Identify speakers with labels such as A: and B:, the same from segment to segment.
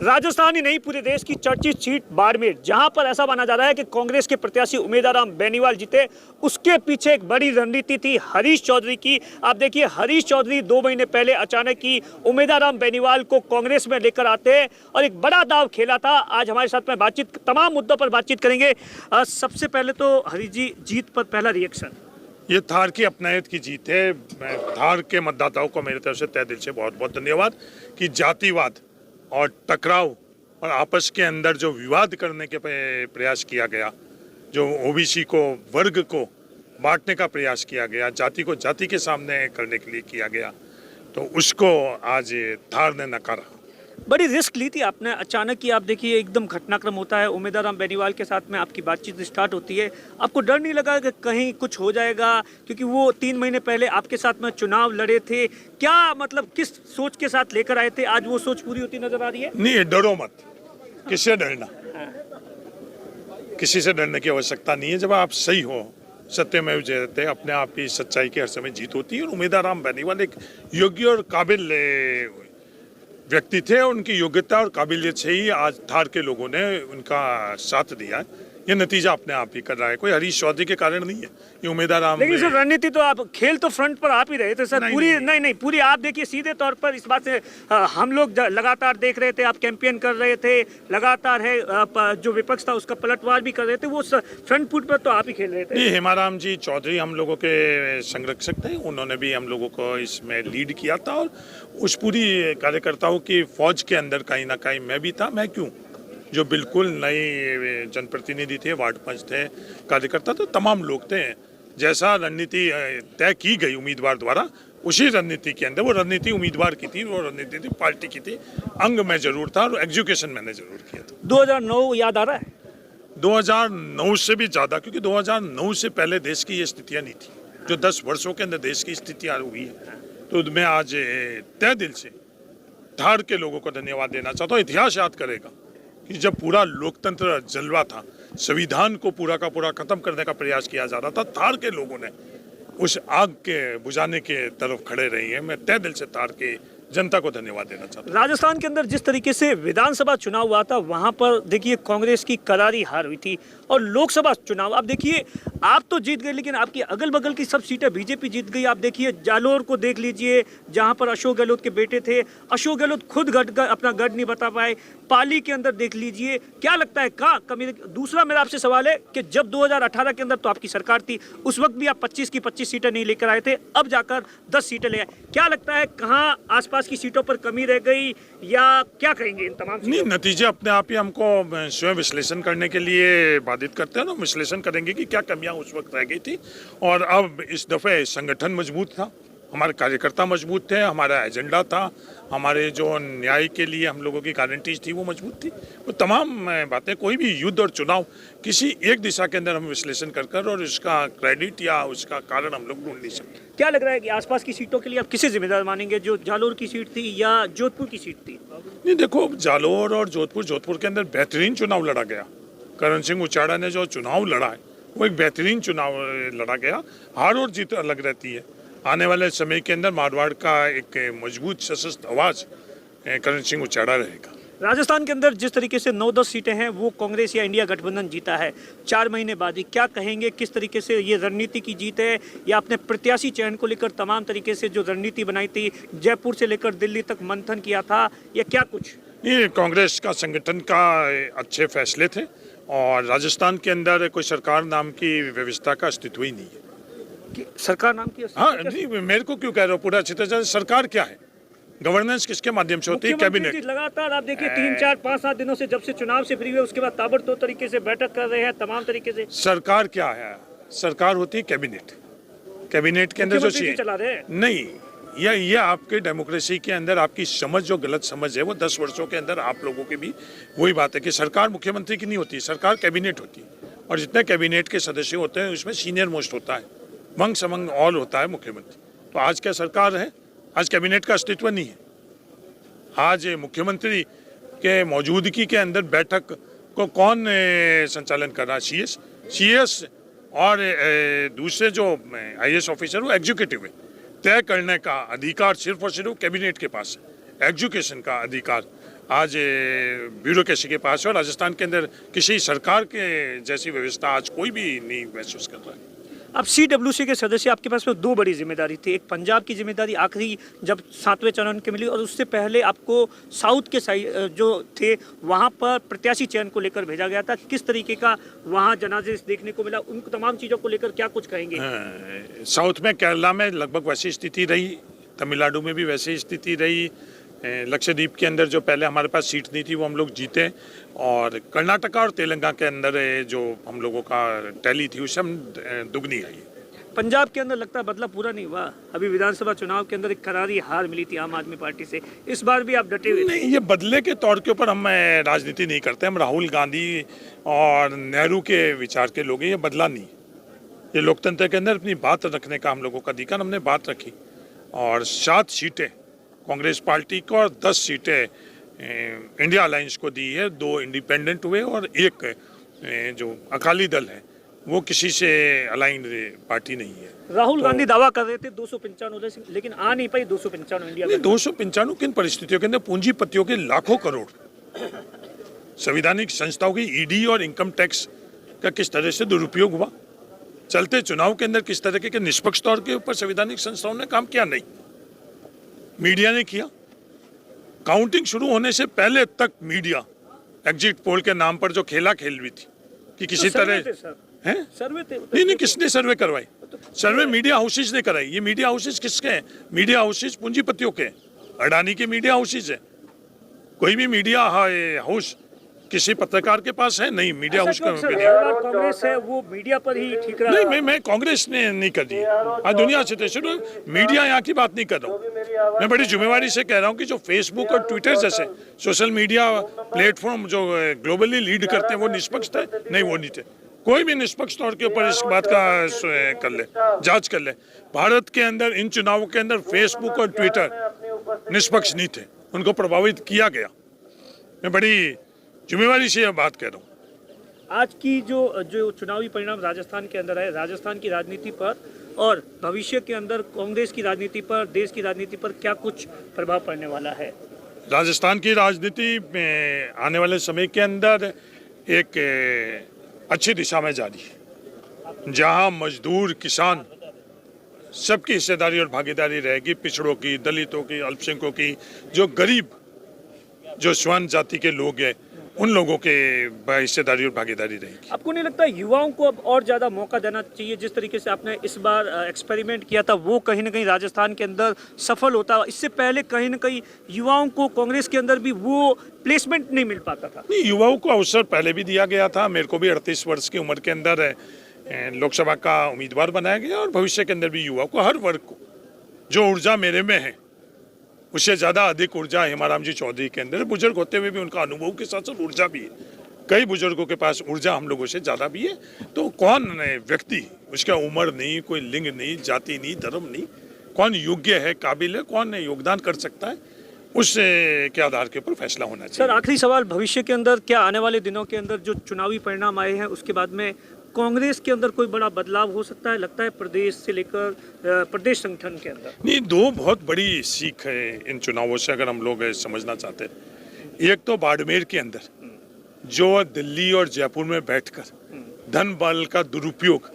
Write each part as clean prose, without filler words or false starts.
A: राजस्थान ही नहीं, पूरे देश की चर्चित सीट बाड़मेर, जहां पर ऐसा माना जा रहा है कि कांग्रेस के प्रत्याशी उमेदवार राम बेनीवाल जीते। उसके पीछे एक बड़ी रणनीति थी हरीश चौधरी की। आप देखिए, हरीश चौधरी 2 महीने पहले अचानक ही उमेदवार राम बेनीवाल को कांग्रेस में लेकर आते और एक बड़ा दाव खेला था। आज हमारे साथ में बातचीत, तमाम मुद्दों पर बातचीत करेंगे। सबसे पहले तो हरीश जी, जीत पर पहला रिएक्शन।
B: ये थार की अपनायत की जीत है। मैं थार के मतदाताओं को मेरी तरफ से तहे दिल से बहुत बहुत धन्यवाद कि जातिवाद और टकराव और आपस के अंदर जो विवाद करने के प्रयास किया गया, जो ओबीसी को, वर्ग को बांटने का प्रयास किया गया, जाति को जाति के सामने करने के लिए किया गया, तो उसको आज थार ने नकारा।
A: बड़ी रिस्क ली थी आपने अचानक ही। आप देखिए, एकदम घटनाक्रम होता है, उमेदवार राम बेनीवाल के साथ में आपकी बातचीत स्टार्ट होती है। आपको डर नहीं लगा कि कहीं कुछ हो जाएगा, क्योंकि वो 3 महीने पहले आपके साथ में चुनाव लड़े थे? क्या मतलब किस सोच के साथ लेकर आए थे? आज वो सोच पूरी होती नजर आ रही है?
B: नहीं, डरो मत, किससे डरना? किसी से डरने की आवश्यकता नहीं है। जब आप सही हो, सत्यमेव जयते, अपने आप ही सच्चाई के हर समय जीत होती है। और उमेदवार राम बेनीवाल एक योग्य और काबिल व्यक्ति थे। उनकी योग्यता और काबिलियत से ही आज थार के लोगों ने उनका साथ दिया है। ये नतीजा अपने आप ही कर रहा है, कोई हरीश चौधरी के कारण नहीं है। ये उमेदवार राम,
A: लेकिन सर रणनीति तो आप, खेल तो फ्रंट पर आप ही रहे थे सर। नहीं, पूरी आप देखिए, सीधे तौर पर इस बात से हम लोग लगातार देख रहे थे, आप कैंपेन कर रहे थे लगातार, है जो विपक्ष था उसका पलटवार भी कर रहे थे। वो फ्रंट फुट पर तो आप ही खेल रहे थे।
B: हेमाराम जी चौधरी हम लोगों के संरक्षक थे, उन्होंने भी हम लोगों को इसमें लीड किया था। और उस पूरी कार्यकर्ताओं की फौज के अंदर कहीं ना कहीं मैं भी था। मैं क्यों, जो बिल्कुल नए जनप्रतिनिधि थे, वार्ड पंच थे, कार्यकर्ता तो तमाम लोग थे। जैसा रणनीति तय की गई उम्मीदवार द्वारा, उसी रणनीति के अंदर, वो रणनीति उम्मीदवार की थी, वो रणनीति थी पार्टी की थी। अंग में जरूर था और एग्जीक्यूशन मैंने जरूर किया था।
A: 2009 याद आ रहा है?
B: 2009 से भी ज्यादा, क्योंकि 2009 से पहले देश की ये स्थितियां नहीं थी जो 10 वर्षों के अंदर देश की स्थितियां हुई है। तो मैं आज तय दिल से थार के लोगों को धन्यवाद देना चाहता हूँ। इतिहास याद करेगा कि जब पूरा लोकतंत्र जलवा था, संविधान को पूरा का पूरा खत्म करने का प्रयास किया जा रहा था, थार के लोगों ने उस आग के बुझाने के तरफ खड़े रही हैं। मैं तहे दिल से थार के जनता को धन्यवाद देना चाहता हूँ।
A: राजस्थान के अंदर जिस तरीके से विधानसभा चुनाव हुआ था, वहां पर देखिए कांग्रेस की करारी हार हुई थी। और लोकसभा चुनाव, आप देखिए, आप तो जीत गए, लेकिन आपकी अगल बगल की सब सीटें बीजेपी जीत गई। आप देखिए जालोर को देख लीजिए, जहां पर अशोक गहलोत के बेटे थे, अशोक गहलोत खुद अपना गढ़ नहीं बता पाए। पाली के अंदर देख लीजिए, क्या लगता है कहाँ कमी? दूसरा मेरा आपसे सवाल है कि जब 2018 के अंदर तो आपकी सरकार थी, उस वक्त भी आप 25 की 25 सीटें नहीं लेकर आए थे, अब जाकर 10 सीटें ले आए। क्या लगता है कहाँ आसपास की सीटों पर कमी रह गई, या क्या कहेंगे इन तमाम
B: नहीं, नतीजे अपने आप ही हमको स्वयं विश्लेषण करने के लिए बाधित करते हैं ना। विश्लेषण करेंगे कि क्या कमियां उस वक्त रह गई थी। और अब इस दफे संगठन मजबूत था, हमारे कार्यकर्ता मजबूत थे, हमारा एजेंडा था, हमारे जो न्याय के लिए हम लोगों की गारंटीज थी वो मजबूत थी। वो तमाम बातें, कोई भी युद्ध और चुनाव किसी एक दिशा के अंदर हम विश्लेषण कर और उसका क्रेडिट या उसका कारण हम लोग ढूंढ नहीं सकते।
A: क्या लग रहा है कि आसपास की सीटों के लिए आप किसे जिम्मेदार मानेंगे? जो जालोर की सीट थी या जोधपुर की सीट थी?
B: नहीं, देखो, जालोर और जोधपुर के अंदर बेहतरीन चुनाव लड़ा गया। करण सिंह उचाड़ा ने जो चुनाव लड़ा है वो एक बेहतरीन चुनाव लड़ा गया। हार और जीत अलग रहती है। आने वाले समय के अंदर मारवाड़ का एक मजबूत सशक्त आवाज करण सिंह उचाड़ा रहेगा।
A: राजस्थान के अंदर जिस तरीके से 9-10 सीटें हैं वो कांग्रेस या इंडिया गठबंधन जीता है 4 महीने बाद ही, क्या कहेंगे किस तरीके से ये रणनीति की जीत है, या अपने प्रत्याशी चयन को लेकर तमाम तरीके से जो रणनीति बनाई थी, जयपुर से लेकर दिल्ली तक मंथन किया था, या क्या कुछ?
B: ये कांग्रेस का संगठन का अच्छे फैसले थे। और राजस्थान के अंदर कोई सरकार नाम की व्यवस्था का अस्तित्व ही नहीं है।
A: सरकार नाम की?
B: हाँ, नहीं, मेरे को क्यों कह रहे हो? पूरा अच्छी तरह सरकार क्या है, गवर्नेंस किसके माध्यम से होती है? कैबिनेट।
A: लगातार आप देखिए 3-4-5-7 दिनों से, जब से चुनाव से फ्री हुए उसके बाद ताबड़तोड़ तरीके से बैठक कर रहे हैं तमाम तरीके से।
B: सरकार क्या है? सरकार होती है कैबिनेट। कैबिनेट के अंदर जो
A: चला रहे हैं।
B: नहीं, ये आपके डेमोक्रेसी के अंदर आपकी समझ, जो गलत समझ है, वो 10 वर्षों के अंदर आप लोगों की भी वही बात है कि सरकार मुख्यमंत्री की नहीं होती, सरकार कैबिनेट होती है। और जितने कैबिनेट के सदस्य होते हैं उसमें सीनियर मोस्ट होता है, मंग समंग ऑल होता है मुख्यमंत्री। तो आज क्या सरकार है? आज कैबिनेट का अस्तित्व नहीं है। आज मुख्यमंत्री के मौजूदगी के अंदर बैठक को कौन संचालन कर रहा है? सीएस और दूसरे जो आईएएस ऑफिसर, वो एग्जीक्यूटिव है। तय करने का अधिकार सिर्फ और सिर्फ कैबिनेट के पास है। एग्जीक्यूशन का अधिकार आज ब्यूरोक्रेसी के पास है और राजस्थान के अंदर किसी सरकार के जैसी व्यवस्था आज कोई भी नहीं महसूस कर रहा है।
A: अब CWC के सदस्य आपके पास में दो बड़ी जिम्मेदारी थी, एक पंजाब की जिम्मेदारी आखिरी जब 7वें चरण के मिली, और उससे पहले आपको साउथ के साइड जो थे वहाँ पर प्रत्याशी चयन को लेकर भेजा गया था। किस तरीके का वहाँ जनादेश देखने को मिला, उन तमाम चीज़ों को लेकर क्या कुछ कहेंगे?
B: साउथ में, केरला में लगभग वैसी स्थिति रही, तमिलनाडु में भी वैसी स्थिति रही, लक्षद्वीप के अंदर जो पहले हमारे पास सीट नहीं थी वो हम लोग जीते, और कर्नाटका और तेलंगाना के अंदर जो हम लोगों का टैली थी उससे हम दुगनी आई।
A: पंजाब के अंदर लगता है बदला पूरा नहीं हुआ, अभी विधानसभा चुनाव के अंदर एक करारी हार मिली थी आम आदमी पार्टी से, इस बार भी आप डटे हुए?
B: नहीं, ये बदले के तौर के ऊपर हम राजनीति नहीं करते, हम राहुल गांधी और नेहरू के विचार के लोग हैं, ये बदला नहीं। ये लोकतंत्र के अंदर अपनी बात रखने का हम लोगों का अधिकार, हमने बात रखी और 7 सीटें कांग्रेस पार्टी को और 10 सीटें इंडिया अलायंस को दी है, 2 इंडिपेंडेंट हुए और एक जो अकाली दल है वो किसी से अलाइंड पार्टी नहीं है।
A: राहुल गांधी दावा कर रहे थे 295, लेकिन आ नहीं पाई 295 इंडिया।
B: 295 किन परिस्थितियों के अंदर? पूंजीपतियों के लाखों करोड़, संवैधानिक संस्थाओं की ईडी और इनकम टैक्स का किस तरह से दुरुपयोग हुआ, चलते चुनाव के अंदर किस तरह के निष्पक्ष तौर के ऊपर संवैधानिक संस्थाओं ने काम किया, नहीं मीडिया ने किया। काउंटिंग शुरू होने से पहले तक मीडिया एग्जिट पोल के नाम पर जो खेला खेल रही थी कि किसी तरह है
A: सर्वे थे।
B: नहीं, किसने सर्वे करवाई? सर्वे मीडिया हाउसेज ने कराई। ये मीडिया हाउसेज किसके हैं? मीडिया हाउसेज पूंजीपतियों के, अडानी के मीडिया हाउसेज है। कोई भी मीडिया हाउस किसी पत्रकार के पास है नहीं, मीडिया हाउस का
A: कांग्रेस है वो मीडिया पर ही ठीक रहा।
B: नहीं, मैं कांग्रेस ने नहीं कर दी, आज दुनिया से शुरू, मीडिया यहाँ की बात नहीं कर रहा हूँ। मैं बड़ी जिम्मेवारी से कह रहा हूँ कि जो फेसबुक और ट्विटर जैसे सोशल मीडिया प्लेटफॉर्म जो ग्लोबली लीड करते हैं वो निष्पक्ष थे? नहीं, वो नहीं थे। कोई भी निष्पक्ष तौर के ऊपर इस बात का कर ले, जांच कर ले। भारत के अंदर इन चुनावों के अंदर फेसबुक और ट्विटर निष्पक्ष नहीं थे, उनको प्रभावित किया गया। मैं बड़ी जिम्मेवारी से यह बात कह रहा हूँ।
A: आज की जो चुनावी परिणाम राजस्थान के अंदर है, राजस्थान की राजनीति पर और भविष्य के अंदर कांग्रेस की राजनीति पर, देश की राजनीति पर क्या कुछ प्रभाव पड़ने वाला है?
B: राजस्थान की राजनीति में आने वाले समय के अंदर एक अच्छी दिशा में जा रही है, जहां मजदूर, किसान सबकी हिस्सेदारी और भागीदारी रहेगी। पिछड़ों की, दलितों की, अल्पसंख्यकों की, जो गरीब, जो स्वर्ण जाति के लोग हैं, उन लोगों के हिस्सेदारी और भागीदारी रहेगी।
A: आपको नहीं लगता युवाओं को अब और ज़्यादा मौका देना चाहिए? जिस तरीके से आपने इस बार एक्सपेरिमेंट किया था वो कहीं ना कहीं राजस्थान के अंदर सफल होता, इससे पहले कहीं ना कहीं युवाओं को कांग्रेस के अंदर भी वो प्लेसमेंट नहीं मिल पाता था।
B: नहीं, युवाओं को अवसर पहले भी दिया गया था। मेरे को भी 38 वर्ष की उम्र के अंदर लोकसभा का उम्मीदवार बनाया गया और भविष्य के अंदर भी युवाओं को, हर वर्ग को, जो ऊर्जा मेरे में है उससे ज़्यादा अधिक ऊर्जा हेमाराम जी चौधरी के अंदर। बुजुर्ग होते हुए भी उनका अनुभव के साथ साथ ऊर्जा भी है। कई बुजुर्गों के पास ऊर्जा हम लोगों से ज़्यादा भी है। तो कौन व्यक्ति, उसका उम्र नहीं, कोई लिंग नहीं, जाति नहीं, धर्म नहीं, कौन योग्य है, काबिल है, कौन योगदान कर सकता है, उस के आधार के ऊपर फैसला होना चाहिए।
A: सर, आखिरी सवाल, भविष्य के अंदर क्या आने वाले दिनों के अंदर जो चुनावी परिणाम आए हैं उसके बाद में कांग्रेस के अंदर कोई बड़ा बदलाव हो सकता है? लगता है प्रदेश से लेकर प्रदेश संगठन के अंदर?
B: नहीं, 2 बहुत बड़ी सीख है इन चुनावों से अगर हम लोग समझना चाहते हैं। एक तो बाड़मेर के अंदर जो दिल्ली और जयपुर में बैठकर धन बल का दुरुपयोग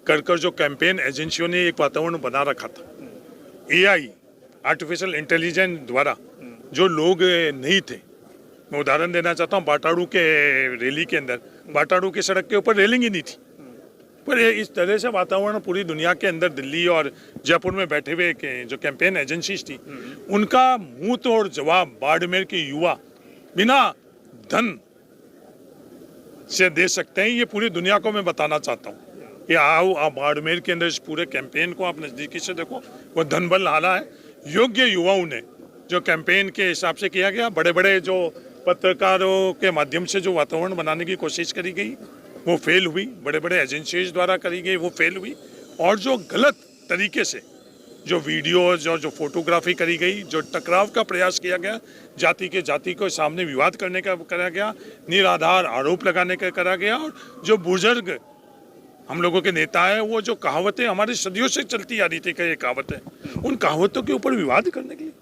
B: कर जो कैंपेन एजेंसियों ने एक वातावरण बना रखा था, AI आर्टिफिशियल इंटेलिजेंस द्वारा जो लोग नहीं थे, मैं उदाहरण देना चाहता हूँ, बाटाड़ू के रैली के अंदर बाटाड़ू की सड़क के ऊपर रेलिंग ही नहीं थी, पर इस तरह से वातावरण पूरी दुनिया के अंदर दिल्ली और जयपुर में बैठे हुए जो कैंपेन एजेंसीज थी उनका मुंह तोड़ जवाब बाड़मेर के युवा बिना धन से दे सकते हैं। ये पूरी दुनिया को मैं बताना चाहता हूँ कि आओ आप बाड़मेर के अंदर इस पूरे कैंपेन को आप नज़दीकी से देखो। वो धन बल हाला है, योग्य युवाओं ने जो कैंपेन के हिसाब से किया गया, बड़े बड़े जो पत्रकारों के माध्यम से जो वातावरण बनाने की कोशिश करी गई वो फेल हुई, बड़े बड़े एजेंसीज द्वारा करी गई वो फेल हुई, और जो गलत तरीके से जो वीडियोज और जो फोटोग्राफी करी गई, जो टकराव का प्रयास किया गया, जाति को सामने विवाद करने का करा गया, निराधार आरोप लगाने का करा गया, और जो बुजुर्ग हम लोगों के नेता है वो जो कहावतें हमारी सदियों से चलती आ रही थी, कई कहावतें, उन कहावतों के ऊपर विवाद करने के लिए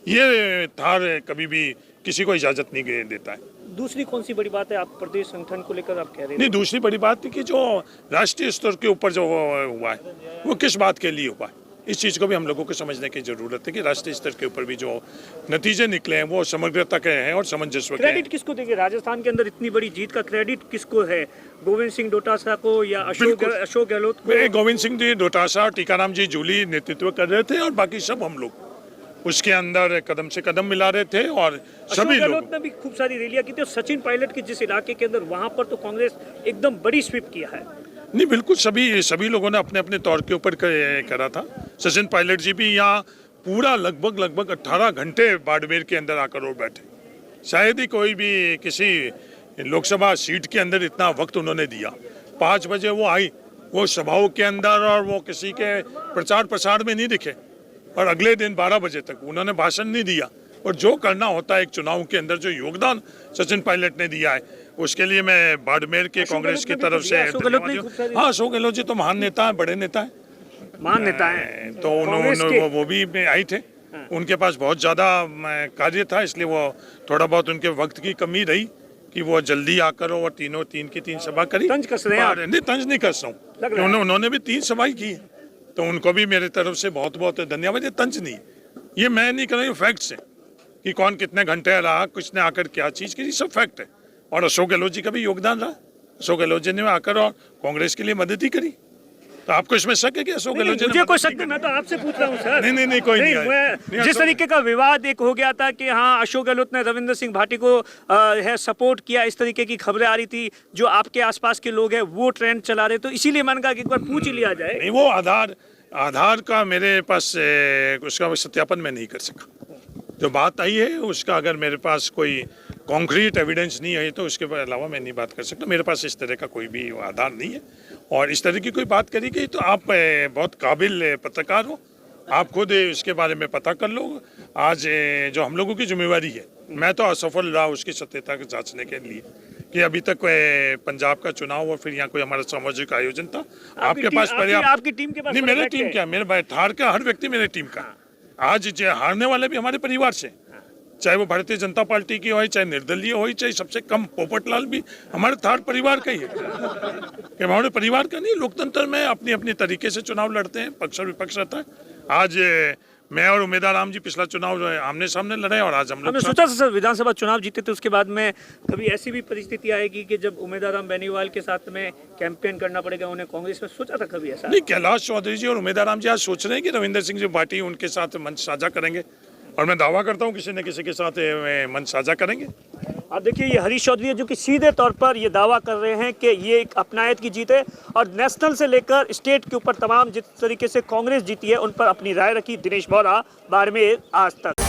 B: ये थार कभी भी किसी को इजाज़त नहीं देता है।
A: दूसरी कौन सी बड़ी बात है आप प्रदेश संगठन को लेकर आप कह रहे
B: नहीं,
A: हैं?
B: दूसरी बड़ी बात है कि जो राष्ट्रीय स्तर के ऊपर जो हुआ है वो किस बात के लिए हुआ है, इस चीज़ को भी हम लोगों को समझने की ज़रूरत है कि राष्ट्रीय स्तर के ऊपर भी जो नतीजे निकले हैं वो समग्रता के हैं और सामंजस्य के हैं।
A: क्रेडिट किसको देंगे? राजस्थान के अंदर इतनी बड़ी जीत का क्रेडिट किसको है? गोविंद सिंह डोटासरा को या अशोक गहलोत को?
B: गोविंद सिंह जी डोटासरा, टीकाराम जी जूली नेतृत्व कर रहे थे और बाकी सब हम लोग उसके अंदर कदम से कदम मिला रहे थे और
A: अशोक
B: सभी लोग।
A: गहलोत ने भी खूब सारी रैलियां की थी और सचिन पायलट के जिस इलाके के अंदर वहां पर तो कांग्रेस एकदम बड़ी स्वीप किया है।
B: नहीं, बिल्कुल सभी लोगों ने अपने अपने तौर के ऊपर करा था। सचिन पायलट जी भी यहाँ पूरा लगभग 18 घंटे बाड़मेर के अंदर आकर और बैठे। शायद ही कोई भी किसी लोकसभा सीट के अंदर इतना वक्त उन्होंने दिया। 5 बजे वो आई, वो सभाओं के अंदर और वो किसी के प्रचार प्रसार में नहीं दिखे और अगले दिन 12 बजे तक उन्होंने भाषण नहीं दिया। और जो करना होता है एक चुनाव के अंदर, जो योगदान सचिन पायलट ने दिया है, उसके लिए मैं बाड़मेर के कांग्रेस की तरफ से हाँ, अशोक गहलोत जी तो महान नेता है, बड़े नेता है,
A: महान नेता है।
B: तो उन्होंने वो भी आए थे। उनके पास बहुत ज़्यादा कार्य था, इसलिए वो थोड़ा बहुत उनके वक्त की कमी रही कि वो जल्दी आकर और तीन की सभा करी।
A: तंज कस रहे हैं आप?
B: नहीं, तंज नहीं कस रहा हूँ, उन्होंने भी 3 सभाएं की है, तो उनको भी मेरे तरफ से बहुत बहुत धन्यवाद। ये तंज नहीं, ये मैं नहीं कर रहा, ये फैक्ट्स है कि कौन कितने घंटे रहा, किसने आकर क्या चीज़ की, सब फैक्ट है। और अशोक गहलोत जी का भी योगदान रहा। अशोक गहलोत जी ने आकर और कांग्रेस के लिए मदद ही करी। तो आपको इसमें शक है कि अशोक गहलोत जी ने?
A: मुझे कोई शक नहीं, मैं तो आपसे पूछ रहा हूँ सर।
B: नहीं, कोई नहीं।
A: जिस तरीके का विवाद एक हो गया था कि हाँ अशोक गहलोत ने रविंद्र सिंह भाटी को है सपोर्ट किया, इस तरीके की खबरें आ रही थी, जो आपके आसपास के लोग हैं वो ट्रेंड चला रहे, तो इसीलिए मैंने कहा कि एक बार पूछ ही लिया जाए।
B: नहीं, वो आधार का मेरे पास उसका सत्यापन मैं नहीं कर सका। जो बात आई है उसका अगर मेरे पास कोई कॉन्क्रीट एविडेंस नहीं है तो उसके अलावा मैं नहीं बात कर सकता। मेरे पास इस तरह का कोई भी आधार नहीं है और इस तरह की कोई बात करी गई तो आप बहुत काबिल पत्रकार हो, आप खुद इसके बारे में पता कर लो। आज जो हम लोगों की जिम्मेवारी है, मैं तो असफल रहा उसकी सत्यता को जांचने के लिए कि अभी तक पंजाब का चुनाव और फिर यहाँ कोई हमारा सामाजिक आयोजन था। आपके पास
A: आपकी टीम के पास
B: नहीं, मेरे टीम क्या, मेरे ठार का हर व्यक्ति मेरे टीम का। आज हारने वाले भी हमारे परिवार से, चाहे वो भारतीय जनता पार्टी की हो, चाहे निर्दलीय हो, चाहे सबसे कम पोपटलाल भी हमारे थार परिवार का ही है कि हमारे परिवार का नहीं। लोकतंत्र में अपनी अपनी तरीके से चुनाव लड़ते हैं, पक्ष और विपक्ष रहता है। आज मैं और उमेदवार राम जी पिछला चुनाव आमने सामने लड़े और आज हम लोग
A: सोचा था सर विधानसभा चुनाव जीते थे उसके बाद में कभी ऐसी भी परिस्थिति आएगी कि जब उमेदवार राम बेनीवाल के साथ में कैंपेन करना पड़ेगा उन्हें कांग्रेस में, सोचा था कभी ऐसा?
B: नहीं, कैलाश चौधरी जी और उमेदवार राम जी आज सोच रहे हैं कि रविंद्र सिंह जी पार्टी उनके साथ मंच साझा करेंगे और मैं दावा करता हूं किसी न किसी के साथ मंच साझा करेंगे।
A: आप देखिए ये हरीश चौधरी है जो कि सीधे तौर पर ये दावा कर रहे हैं कि ये एक अपनायत की जीत है और नेशनल से लेकर स्टेट के ऊपर तमाम जिस तरीके से कांग्रेस जीती है उन पर अपनी राय रखी। दिनेश बोरा, बाड़मेर, आज तक।